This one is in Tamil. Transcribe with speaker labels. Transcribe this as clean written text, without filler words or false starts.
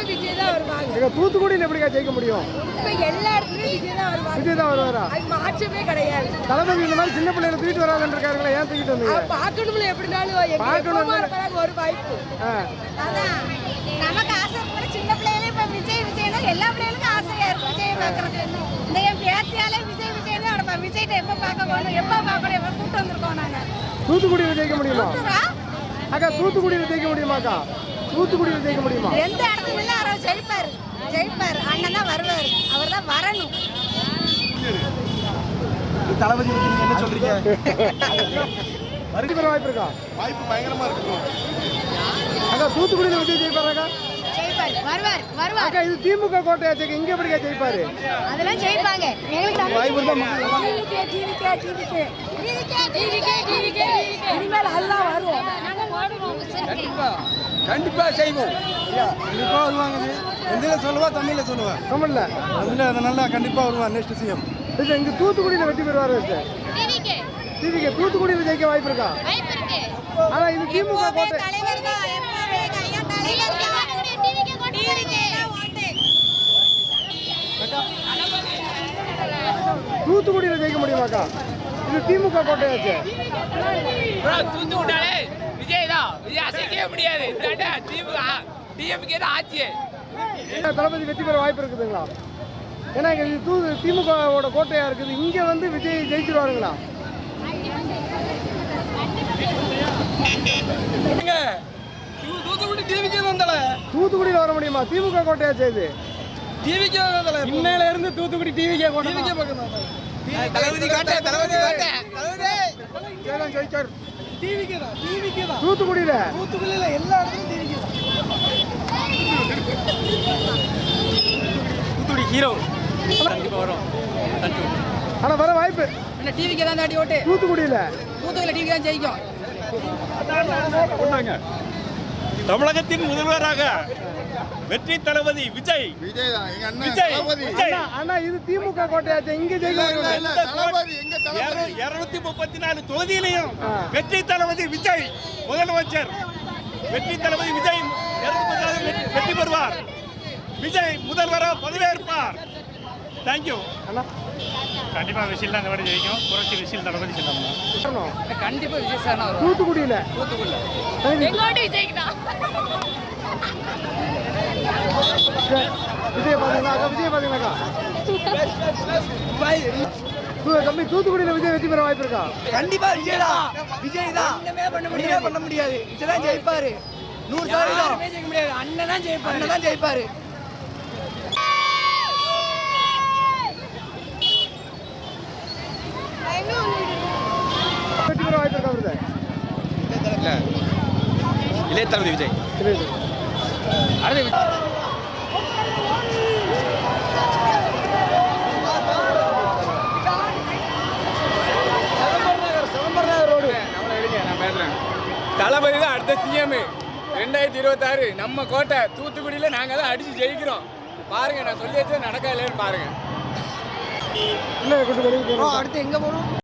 Speaker 1: விஜய் தான் வருவாங்க.
Speaker 2: எங்க தூத்துக்குடியில் எப்படிக்கா ஜெயிக்க முடியும்?
Speaker 1: இப்ப எல்லா இடத்துலயும் விஜய் தான் வருவாங்க.
Speaker 2: விஜய் தான் வருவாரா?
Speaker 1: அது மாற்றமே கிடையாது.
Speaker 2: தளபதி இந்த மாதிரி சின்ன பிள்ளைகளை தூக்கிட்டு வராதுன்னு இருக்காருங்களா? ஏன் தூக்கிட்டு வந்தீங்க?
Speaker 1: பார்க்கணும்ல எப்படினாலும் ஒரு வாய்ப்பு.
Speaker 3: அதான் நமக்கு ஆசை கூட சின்ன பிள்ளைகளே இப்ப விஜய் விஜய்னா எல்லா பிள்ளைகளுக்கும் ஆசையா இருக்கும் விஜய் பார்க்கறதுக்கு. இந்த என் பேத்தியாலே விஜய் விஜய்னு அவட விஜய்ட்ட எப்ப பார்க்க போகணும் எப்ப பார்க்கணும் எப்ப கூட்டு வந்திருக்கோம் நாங்க.
Speaker 2: தூத்துக்குடியில் ஜெயிக்க முடியுமா அக்கா? தூத்துக்குடியில் ஜெயிக்க முடியுமாக்கா? தூத்துக்குடியில் ஜெயிக்க முடியுமா?
Speaker 3: எந்த இடத்துல அவர் ஜெயிப்பாரு ஜெயிப்பாரு. அண்ணன் தான் வருவாரு. அவர் தான் வரணும்.
Speaker 4: தளபதி என்ன சொல்றீங்க?
Speaker 2: வருகை பெற வாய்ப்பு இருக்கா?
Speaker 4: வாய்ப்பு பயங்கரமா இருக்கு.
Speaker 2: அக்கா தூத்துக்குடியில் விஜய் ஜெயிப்பாராக்கா?
Speaker 3: ஜெயிப்பாரு. வருவார் வருவார்.
Speaker 2: அக்கா இது திமுக கோட்டையாச்சு, இங்க எப்படிக்கா ஜெயிப்பாரு?
Speaker 3: அதெல்லாம் ஜெயிப்பாங்க. எங்களுக்கு
Speaker 2: வாய்ப்பு இருந்தா
Speaker 1: இனிமேல் எல்லாம் வரும்.
Speaker 4: கண்டிப்பா செய்வோம். கண்டிப்பா வருவாங்க. எந்தில சொல்லுவா தமிழ்ல சொல்லுவா?
Speaker 2: தமிழ்ல.
Speaker 4: அதுல அதனால கண்டிப்பா வருவா நெக்ஸ்ட் சிஎம்.
Speaker 2: இங்க தூத்துக்குடியில் வெற்றி பெறுவாரு. டிவிக்கு தூத்துக்குடியில் ஜெயிக்க வாய்ப்பு இருக்கா? ஆனா இது திமுக கோட்டை.
Speaker 3: தலைவர் தான் எப்பவுமே ஐயா தலைவர் தான் டிவிக்கு கொண்டு
Speaker 2: தூத்துக்குடியில் ஜெயிக்க முடியுமாக்கா? இது திமுக கோட்டையாச்சு.
Speaker 5: தூத்துக்குடியாலே விஜய் தான். விஜய் அசைக்கவே முடியாது. டிஎம்கே தான் ஆட்சி.
Speaker 2: தளபதி வெற்றி பெற வாய்ப்பு இருக்குதுங்களா? ஏன்னா இங்க இது திமுகவோட கோட்டையா இருக்குது. இங்க வந்து விஜய் ஜெயிச்சிருவாருங்களா?
Speaker 4: தூத்துக்குடி டிவிக்கே வந்தல.
Speaker 2: தூத்துக்குடியில் வர முடியுமா? திமுக கோட்டையாச்சு இது.
Speaker 4: டிவிக்கே வந்தல. இன்னையில இருந்து தூத்துக்குடி டிவிக்கே கோட்டை. டிவிக்கே பக்கம்
Speaker 5: தளபதி காட்ட தளபதி காட்ட
Speaker 2: சேலம் ஜெயிச்சார்.
Speaker 4: டிவிக்கே தான். டிவிக்கே தான்.
Speaker 2: தூத்துக்குடியில
Speaker 4: தூத்துக்குடியில எல்லா இடத்துலயும் டிவிக்கே தான். தூத்துக்குடி ஹீரோ கண்டிப்பா வரும்.
Speaker 2: ஆனா வர வாய்ப்பு
Speaker 1: என்ன டிவிக்கு தான் தாடி ஓட்டு.
Speaker 2: தூத்துக்குடியில
Speaker 1: டிவிக்கு தான் ஜெயிக்கும்.
Speaker 6: தமிழகத்தின் முதல்வராக வெற்றி தளபதி விஜய்.
Speaker 2: ஆனா இது திமுக கோட்டையாச்சு, இங்க ஜெயிக்க
Speaker 6: 234 தொகுதியிலையும் வெற்றி தளபதி விஜய் முதலமைச்சர். வெற்றி தளபதி விஜய் வெற்றி பெறுவார். விஜய் முதல்வராக பதவியேற்பார். தேங்க்யூ. கண்டிப்பா விசில் தான் இந்த மாதிரி ஜெயிக்கும். புரட்சி விசில் தளபதி சின்னம்.
Speaker 1: கண்டிப்பா விஜய் சார் வரும்.
Speaker 2: தூத்துக்குடியில
Speaker 3: எங்கோடி விஜய்க்கு
Speaker 2: விஜய் பாத்தீங்களா? விஜய் பாத்தீங்களாக்கா? தம்பி தூத்துக்குடியில விஜய் வெற்றி பெற வாய்ப்பு இருக்கா?
Speaker 4: கண்டிப்பா விஜய் தான். விஜய் தான். பண்ண முடியாது. விஜய் தான் ஜெயிப்பாரு. 100% ஜெயிக்க முடியாது. அண்ணன் தான் ஜெயிப்பாரு. அண்ணன் தான் ஜெயிப்பாரு.
Speaker 2: வெற்றி பெற வாய்ப்பு இருக்கா? அவரு
Speaker 6: இளைய தளபதி விஜய்.
Speaker 5: தளபதி தான் அடுத்த சிஎம் 2026. நம்ம கோட்டை தூத்துக்குடியில நாங்க தான் அடிச்சு ஜெயிக்கிறோம். பாருங்க, நான் சொல்லி வச்சது நடக்கா இல்லைன்னு பாருங்க.
Speaker 2: அடுத்து எங்க போறோம்?